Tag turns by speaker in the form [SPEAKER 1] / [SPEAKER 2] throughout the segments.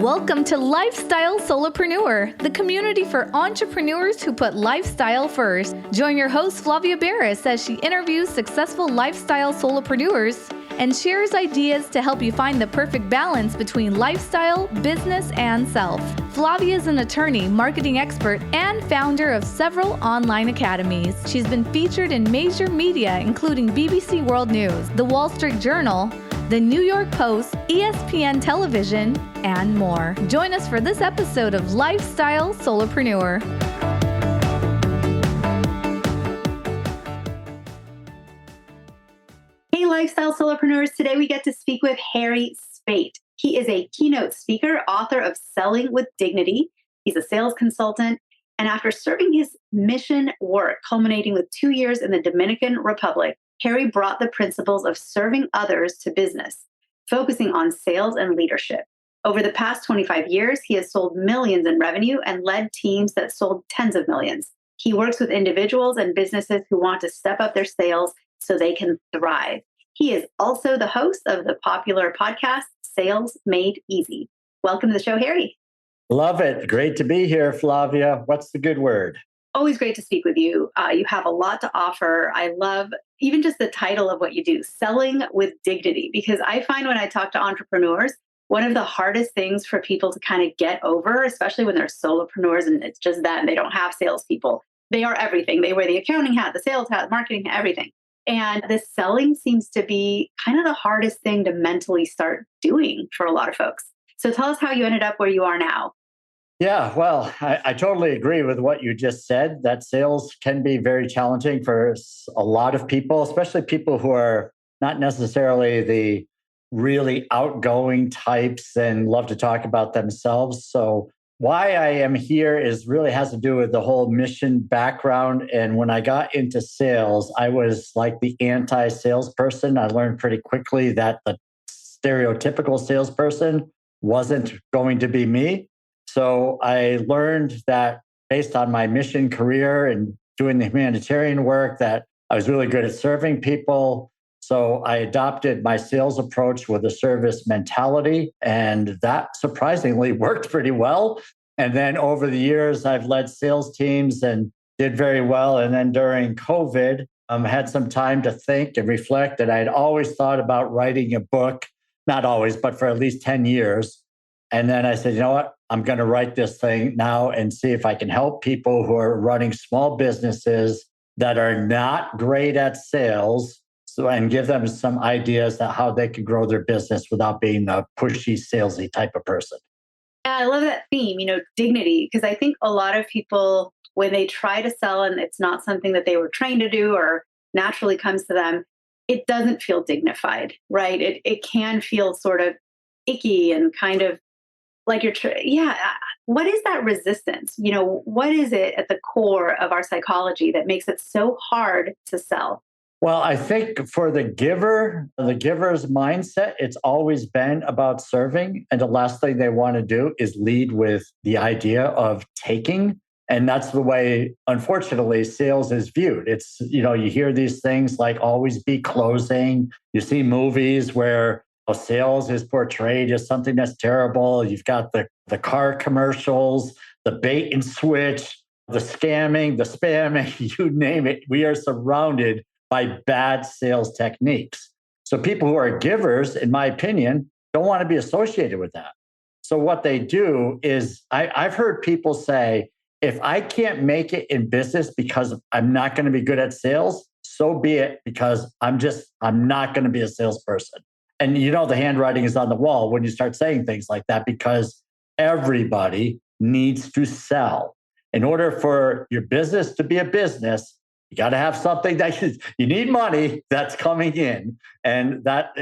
[SPEAKER 1] Welcome to Lifestyle Solopreneur, the community for entrepreneurs who put lifestyle first. Join your host, Flavia Barris, as she interviews successful lifestyle solopreneurs and shares ideas to help you find the perfect balance between lifestyle, business, and self. Flavia is an attorney, marketing expert, and founder of several online academies. She's been featured in major media, including BBC World News, The Wall Street Journal, The New York Post, ESPN Television, and more. Join us for this episode of Lifestyle Solopreneur.
[SPEAKER 2] Hey, Lifestyle Solopreneurs. Today we get to speak with Harry Spaight. He is a keynote speaker, author of Selling with Dignity. He's a sales consultant. And after serving his mission work, culminating with 2 years in the Dominican Republic, Harry brought the principles of serving others to business, focusing on sales and leadership. Over the past 25 years, he has sold millions in revenue and led teams that sold tens of millions. He works with individuals and businesses who want to step up their sales so they can thrive. He is also the host of the popular podcast, Sales Made Easy. Welcome to the show, Harry.
[SPEAKER 3] Love it. Great to be here, Flavia. What's the good word?
[SPEAKER 2] Always great to speak with you. You have a lot to offer. I love even just the title of what you do, Selling with Dignity, because I find when I talk to entrepreneurs, one of the hardest things for people to kind of get over, especially when they're solopreneurs and it's just that and they don't have salespeople. They are everything. They wear the accounting hat, the sales hat, marketing hat, everything. And the selling seems to be kind of the hardest thing to mentally start doing for a lot of folks. So tell us how you ended up where you are now.
[SPEAKER 3] Yeah, well, I totally agree with what you just said, that sales can be very challenging for a lot of people, especially people who are not necessarily the really outgoing types and love to talk about themselves. So why I am here is really has to do with the whole mission background. And when I got into sales, I was like the anti-salesperson. I learned pretty quickly that the stereotypical salesperson wasn't going to be me. So I learned that based on my mission career and doing the humanitarian work, that I was really good at serving people. So I adopted my sales approach with a service mentality, and that surprisingly worked pretty well. And then over the years, I've led sales teams and did very well. And then during COVID, had some time to think and reflect. And I'd always thought about writing a book, not always, but for at least 10 years. And then I said, you know what? I'm going to write this thing now and see if I can help people who are running small businesses that are not great at sales. So, and give them some ideas on how they can grow their business without being a pushy, salesy type of person.
[SPEAKER 2] I love that theme, dignity, because I think a lot of people, when they try to sell and it's not something that they were trained to do or naturally comes to them, it doesn't feel dignified, right? It can feel sort of icky and kind of like what is that resistance? What is it at the core of our psychology that makes it so hard to sell?
[SPEAKER 3] Well, I think for the giver's mindset, it's always been about serving. And the last thing they want to do is lead with the idea of taking. And that's the way, unfortunately, sales is viewed. It's, you hear these things like always be closing. You see movies where sales is portrayed as something that's terrible. You've got the car commercials, the bait and switch, the scamming, the spamming, you name it. We are surrounded by bad sales techniques. So people who are givers, in my opinion, don't want to be associated with that. So what they do is, I've heard people say, if I can't make it in business because I'm not going to be good at sales, so be it, because I'm not going to be a salesperson. And the handwriting is on the wall when you start saying things like that, because everybody needs to sell. In order for your business to be a business, you got to have something that you need money that's coming in. And that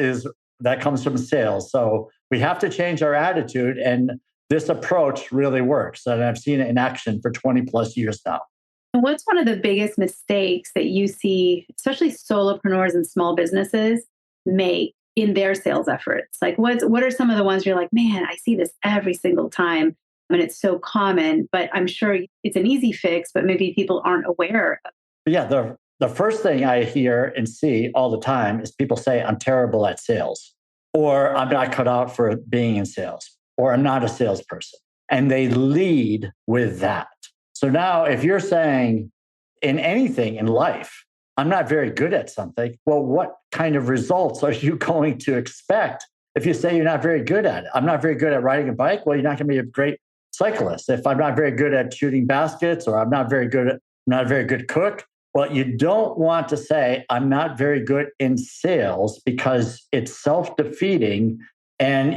[SPEAKER 3] comes from sales. So we have to change our attitude. And this approach really works. And I've seen it in action for 20 plus years now.
[SPEAKER 2] And what's one of the biggest mistakes that you see, especially solopreneurs and small businesses make in their sales efforts? Like what are some of the ones you're like, man, I see this every single time and it's so common, but I'm sure it's an easy fix, but maybe people aren't aware of.
[SPEAKER 3] Yeah, the first thing I hear and see all the time is people say, I'm terrible at sales, or I'm not cut out for being in sales, or I'm not a salesperson. And they lead with that. So now if you're saying in anything in life, I'm not very good at something, well, what kind of results are you going to expect if you say you're not very good at it? I'm not very good at riding a bike. Well, you're not going to be a great cyclist. If I'm not very good at shooting baskets, or I'm not a very good cook, well, you don't want to say I'm not very good in sales, because it's self-defeating, and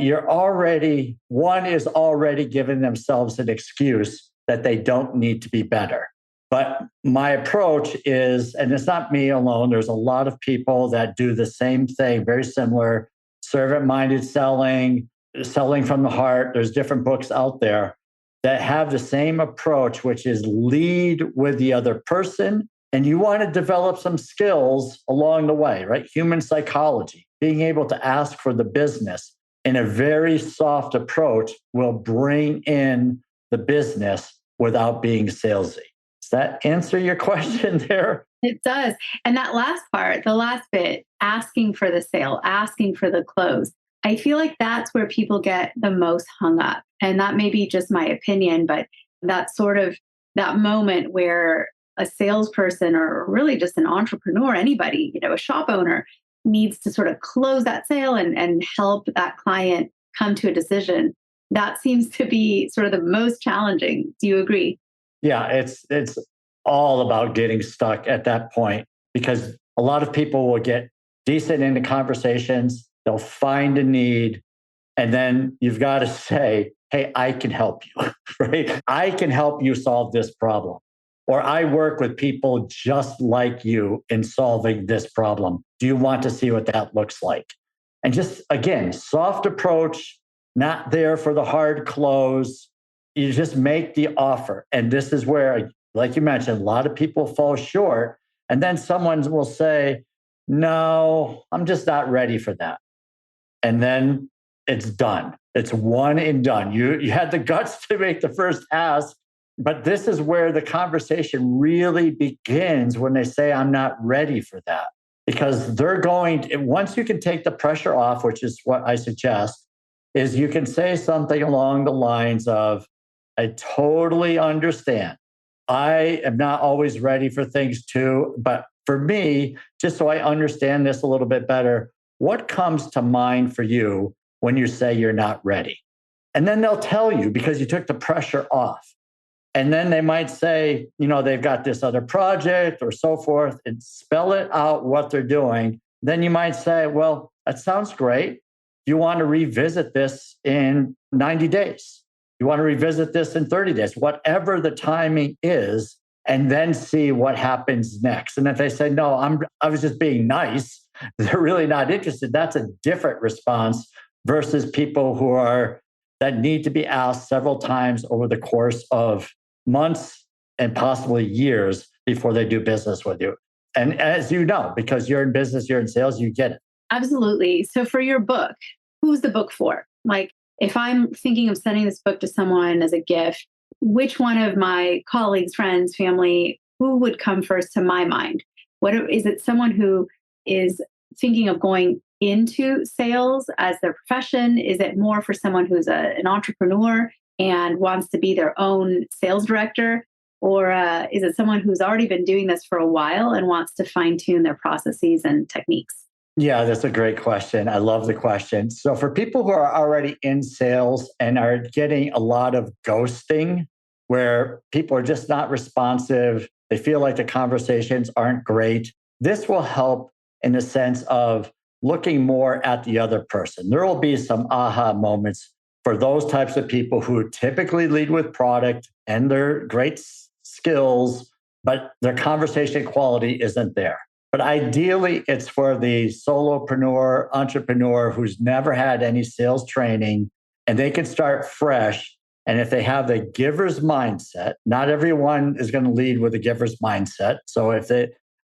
[SPEAKER 3] one is already giving themselves an excuse that they don't need to be better. But my approach is, and it's not me alone, there's a lot of people that do the same thing, very similar, servant-minded selling, selling from the heart. There's different books out there that have the same approach, which is lead with the other person. And you want to develop some skills along the way, right? Human psychology, being able to ask for the business in a very soft approach will bring in the business without being salesy. Does that answer your question there?
[SPEAKER 2] It does. And that last part, the last bit, asking for the sale, asking for the close, I feel like that's where people get the most hung up. And that may be just my opinion, but that's sort of that moment where a salesperson, or really just an entrepreneur, anybody, a shop owner, needs to sort of close that sale and help that client come to a decision. That seems to be sort of the most challenging. Do you agree?
[SPEAKER 3] Yeah, it's all about getting stuck at that point, because a lot of people will get decent into conversations, they'll find a need, and then you've got to say, hey, I can help you, right? I can help you solve this problem. Or I work with people just like you in solving this problem. Do you want to see what that looks like? And just, again, soft approach, not there for the hard close. You just make the offer. And this is where, like you mentioned, a lot of people fall short. And then someone will say, no, I'm just not ready for that. And then it's done. It's one and done. You had the guts to make the first ask, but this is where the conversation really begins, when they say, I'm not ready for that. Because once you can take the pressure off, which is what I suggest, is you can say something along the lines of, I totally understand. I am not always ready for things too, but for me, just so I understand this a little bit better, what comes to mind for you when you say you're not ready? And then they'll tell you, because you took the pressure off. And then they might say, they've got this other project or so forth, and spell it out what they're doing. Then you might say, well, that sounds great. You want to revisit this in 90 days. You want to revisit this in 30 days, whatever the timing is, and then see what happens next. And if they say, no, I was just being nice, they're really not interested. That's a different response versus people that need to be asked several times over the course of months and possibly years before they do business with you. And as you know, because you're in business, you're in sales, you get it.
[SPEAKER 2] Absolutely. So for your book, who's the book for? Like, if I'm thinking of sending this book to someone as a gift, which one of my colleagues, friends, family, who would come first to my mind? Is it someone who is thinking of going into sales as their profession? Is it more for someone who's an entrepreneur and wants to be their own sales director? Or is it someone who's already been doing this for a while and wants to fine tune their processes and techniques?
[SPEAKER 3] Yeah, that's a great question. I love the question. So for people who are already in sales and are getting a lot of ghosting, where people are just not responsive, they feel like the conversations aren't great, this will help in the sense of looking more at the other person. There will be some aha moments for those types of people who typically lead with product and their great skills, but their conversation quality isn't there. But ideally, it's for the solopreneur, entrepreneur who's never had any sales training, and they can start fresh. And if they have the giver's mindset, not everyone is going to lead with a giver's mindset. So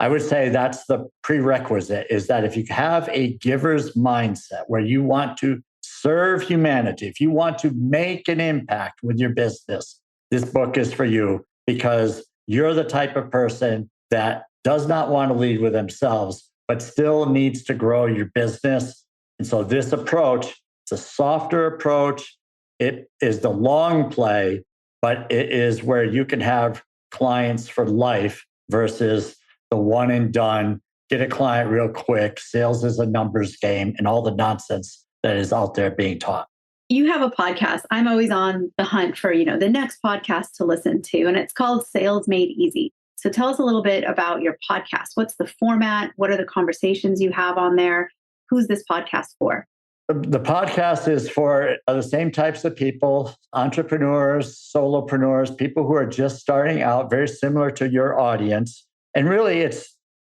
[SPEAKER 3] I would say that's the prerequisite, is that if you have a giver's mindset where you want to serve humanity, if you want to make an impact with your business, this book is for you, because you're the type of person that does not want to lead with themselves, but still needs to grow your business. And so this approach, it's a softer approach. It is the long play, but it is where you can have clients for life versus the one and done, get a client real quick. Sales is a numbers game and all the nonsense that is out there being taught.
[SPEAKER 2] You have a podcast. I'm always on the hunt for, the next podcast to listen to, and it's called Sales Made Easy. So tell us a little bit about your podcast. What's the format? What are the conversations you have on there? Who's this podcast for?
[SPEAKER 3] The podcast is for the same types of people, entrepreneurs, solopreneurs, people who are just starting out, very similar to your audience. And really,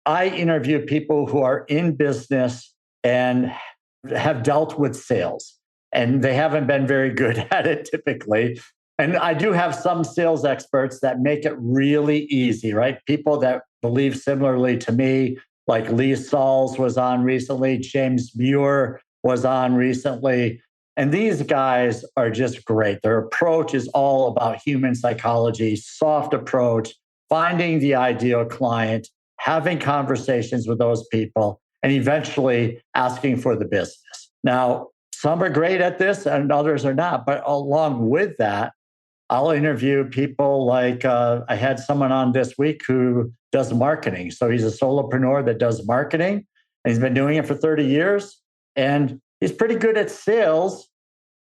[SPEAKER 3] I interview people who are in business and have dealt with sales, and they haven't been very good at it typically. And I do have some sales experts that make it really easy, right? People that believe similarly to me, like Lee Sauls was on recently, James Muir was on recently. And these guys are just great. Their approach is all about human psychology, soft approach, finding the ideal client, having conversations with those people, and eventually asking for the business. Now, some are great at this and others are not. But along with that, I'll interview people like I had someone on this week who does marketing. So he's a solopreneur that does marketing, and he's been doing it for 30 years. And he's pretty good at sales,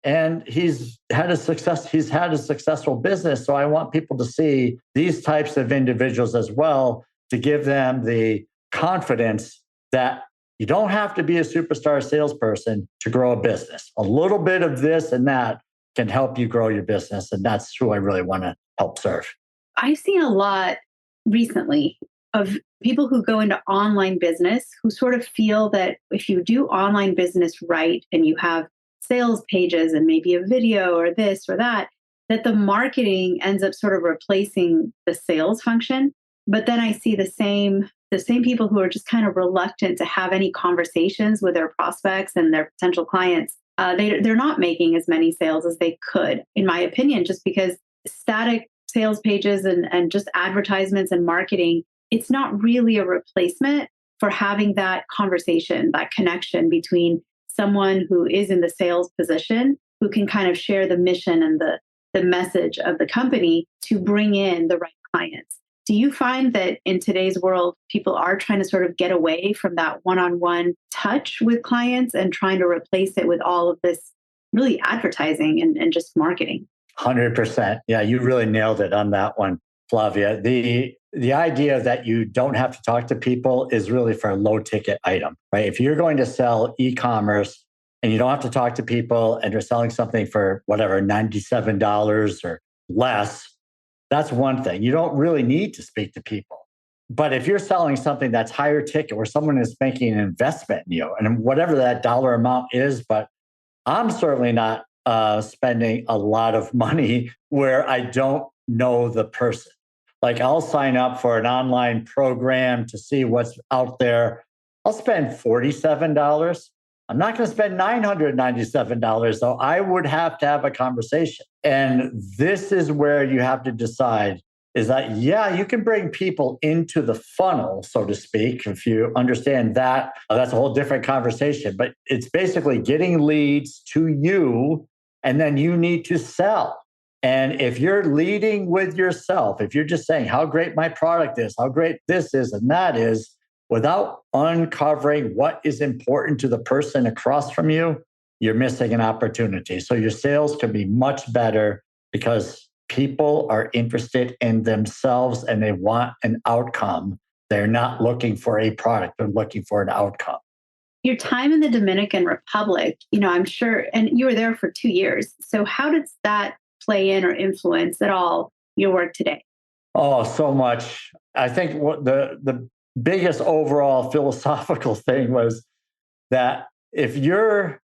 [SPEAKER 3] and he's had a successful business. So I want people to see these types of individuals as well, to give them the confidence that you don't have to be a superstar salesperson to grow a business. A little bit of this and that can help you grow your business. And that's who I really want to help serve.
[SPEAKER 2] I've seen a lot recently of people who go into online business who sort of feel that if you do online business right and you have sales pages and maybe a video or this or that the marketing ends up sort of replacing the sales function. But then I see the same people who are just kind of reluctant to have any conversations with their prospects and their potential clients. They're not making as many sales as they could, in my opinion, just because static sales pages and just advertisements and marketing, it's not really a replacement for having that conversation, that connection between someone who is in the sales position, who can kind of share the mission and the message of the company to bring in the right clients. Do you find that in today's world, people are trying to sort of get away from that one-on-one touch with clients and trying to replace it with all of this really advertising and just marketing?
[SPEAKER 3] 100%. Yeah, you really nailed it on that one, Flavia. The idea that you don't have to talk to people is really for a low ticket item, right? If you're going to sell e-commerce and you don't have to talk to people and you're selling something for whatever, $97 or less, that's one thing. You don't really need to speak to people. But if you're selling something that's higher ticket where someone is making an investment in you and whatever that dollar amount is, but I'm certainly not spending a lot of money where I don't know the person. Like I'll sign up for an online program to see what's out there. I'll spend $47. I'm not going to spend $997, though. I would have to have a conversation. And this is where you have to decide is that, yeah, you can bring people into the funnel, so to speak. If you understand that, that's a whole different conversation. But it's basically getting leads to you, and then you need to sell. And if you're leading with yourself, if you're just saying how great my product is, how great this is and that is, without uncovering what is important to the person across from you, you're missing an opportunity. So your sales can be much better because people are interested in themselves and they want an outcome. They're not looking for a product, they're looking for an outcome.
[SPEAKER 2] Your time in the Dominican Republic, I'm sure, and you were there for 2 years. So how does that play in or influence at all your work today?
[SPEAKER 3] Oh, so much. I think what the biggest overall philosophical thing was that if you're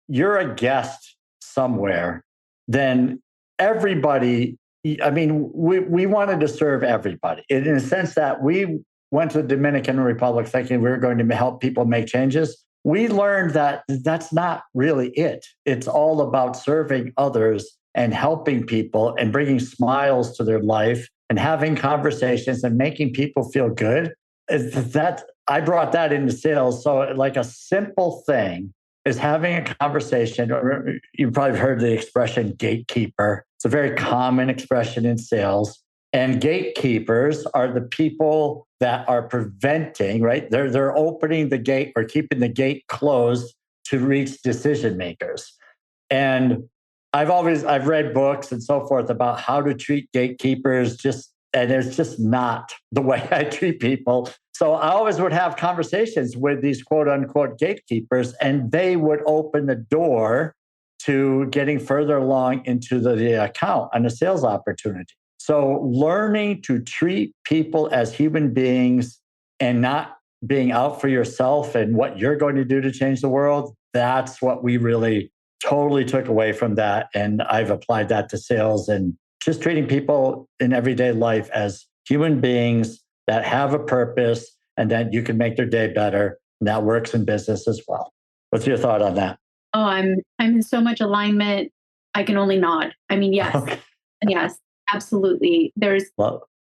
[SPEAKER 3] a guest somewhere, then everybody, we wanted to serve everybody in a sense that we went to the Dominican Republic thinking we were going to help people make changes. We learned that that's not really it. It's all about serving others and helping people and bringing smiles to their life and having conversations and making people feel good. That I brought that into sales. So like a simple thing is having a conversation. You've probably heard the expression gatekeeper. It's a very common expression in sales. And gatekeepers are the people that are preventing, right? They're opening the gate or keeping the gate closed to reach decision makers. And I've read books and so forth about how to treat gatekeepers, and it's just not the way I treat people. So I always would have conversations with these quote unquote gatekeepers, and they would open the door to getting further along into the account and the sales opportunity. So learning to treat people as human beings and not being out for yourself and what you're going to do to change the world, that's what we really totally took away from that. And I've applied that to sales and just treating people in everyday life as human beings that have a purpose and that you can make their day better. And that works in business as well. What's your thought on that?
[SPEAKER 2] Oh, I'm in so much alignment. I can only nod. I mean, yes. Okay. Yes, absolutely.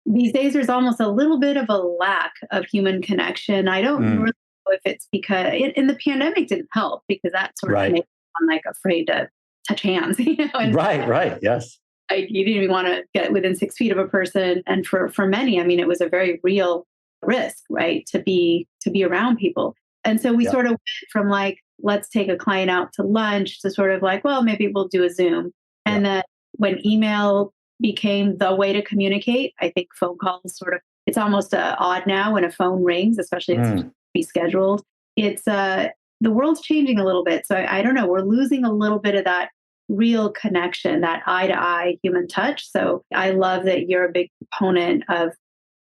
[SPEAKER 2] These days, there's almost a little bit of a lack of human connection. I don't really know if it's because in the pandemic didn't help because that sort of made me afraid to touch hands. And
[SPEAKER 3] right. Yes.
[SPEAKER 2] You didn't even want to get within 6 feet of a person. And for many, I mean, it was a very real risk, right? To be around people. And so we sort of went from let's take a client out to lunch to sort of well, maybe we'll do a Zoom. And then when email became the way to communicate, I think phone calls it's almost odd now when a phone rings, especially if it's be scheduled. It's the world's changing a little bit. So I don't know, we're losing a little bit of that real connection, that eye to eye human touch. So I love that you're a big proponent of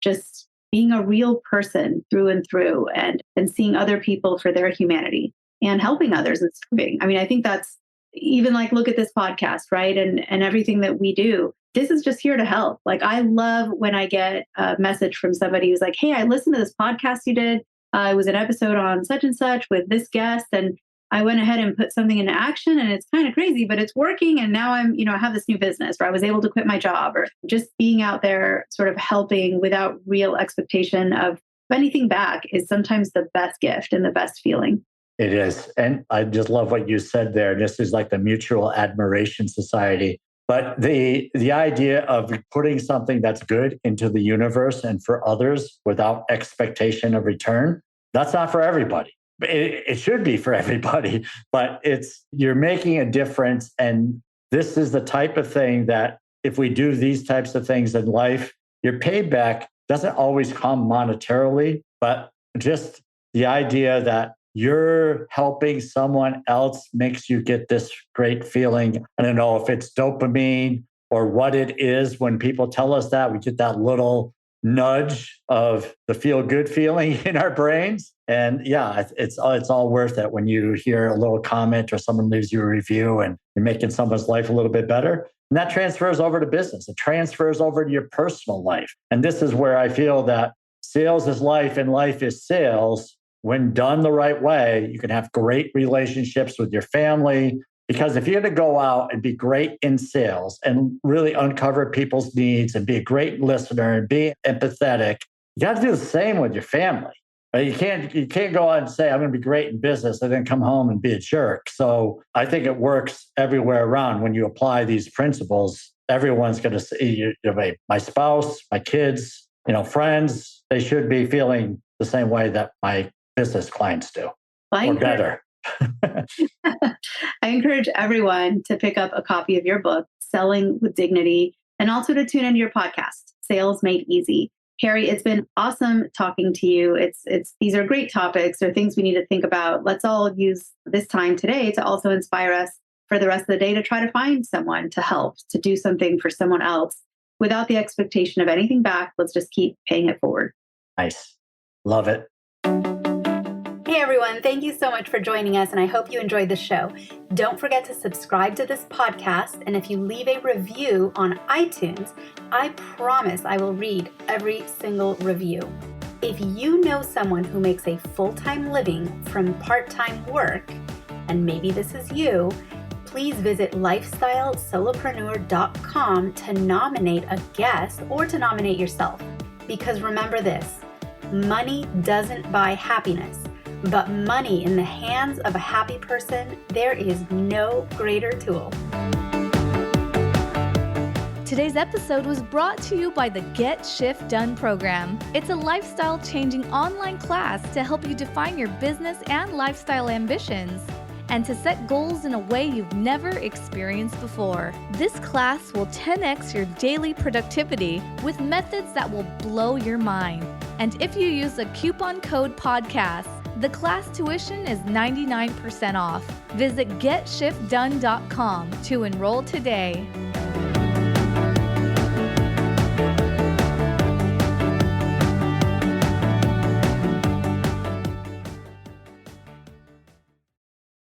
[SPEAKER 2] just being a real person through and through and seeing other people for their humanity and helping others and serving. I mean, I think that's even look at this podcast, right? And everything that we do. This is just here to help. I love when I get a message from somebody who's like, hey, I listened to this podcast you did. It was an episode on such and such with this guest. And I went ahead and put something into action and it's kind of crazy, but it's working. And now I'm, I have this new business where I was able to quit my job or just being out there sort of helping without real expectation of anything back is sometimes the best gift and the best feeling.
[SPEAKER 3] It is. And I just love what you said there. This is like the mutual admiration society. But the idea of putting something that's good into the universe and for others without expectation of return, that's not for everybody. It should be for everybody, but you're making a difference. And this is the type of thing that if we do these types of things in life, your payback doesn't always come monetarily, but just the idea that you're helping someone else makes you get this great feeling. I don't know if it's dopamine or what it is. When people tell us that, we get that little nudge of the feel good feeling in our brains. And yeah, it's all worth it when you hear a little comment or someone leaves you a review and you're making someone's life a little bit better. And that transfers over to business. It transfers over to your personal life. And this is where I feel that sales is life and life is sales. When done the right way, you can have great relationships with your family. Because if you're going to go out and be great in sales and really uncover people's needs and be a great listener and be empathetic, you got to do the same with your family. You can't go out and say, I'm going to be great in business and then come home and be a jerk. So I think it works everywhere around. When you apply these principles, everyone's going to see, my spouse, my kids, friends, they should be feeling the same way that my business clients do, or better.
[SPEAKER 2] I encourage everyone to pick up a copy of your book, Selling with Dignity, and also to tune into your podcast, Sales Made Easy. Harry, it's been awesome talking to you. These are great topics. They're things we need to think about. Let's all use this time today to also inspire us for the rest of the day to try to find someone to help, to do something for someone else without the expectation of anything back. Let's just keep paying it forward.
[SPEAKER 3] Nice. Love it.
[SPEAKER 4] Hey everyone, thank you so much for joining us, and I hope you enjoyed the show. Don't forget to subscribe to this podcast, and if you leave a review on iTunes, I promise I will read every single review. If you know someone who makes a full-time living from part-time work, and maybe this is you, please visit lifestylesolopreneur.com to nominate a guest or to nominate yourself. Because remember this, money doesn't buy happiness. But money in the hands of a happy person, there is no greater tool.
[SPEAKER 1] Today's episode was brought to you by the Get Shift Done program. It's a lifestyle-changing online class to help you define your business and lifestyle ambitions and to set goals in a way you've never experienced before. This class will 10x your daily productivity with methods that will blow your mind. And if you use a coupon code podcast, the class tuition is 99% off. Visit GetShiftDone.com to enroll today.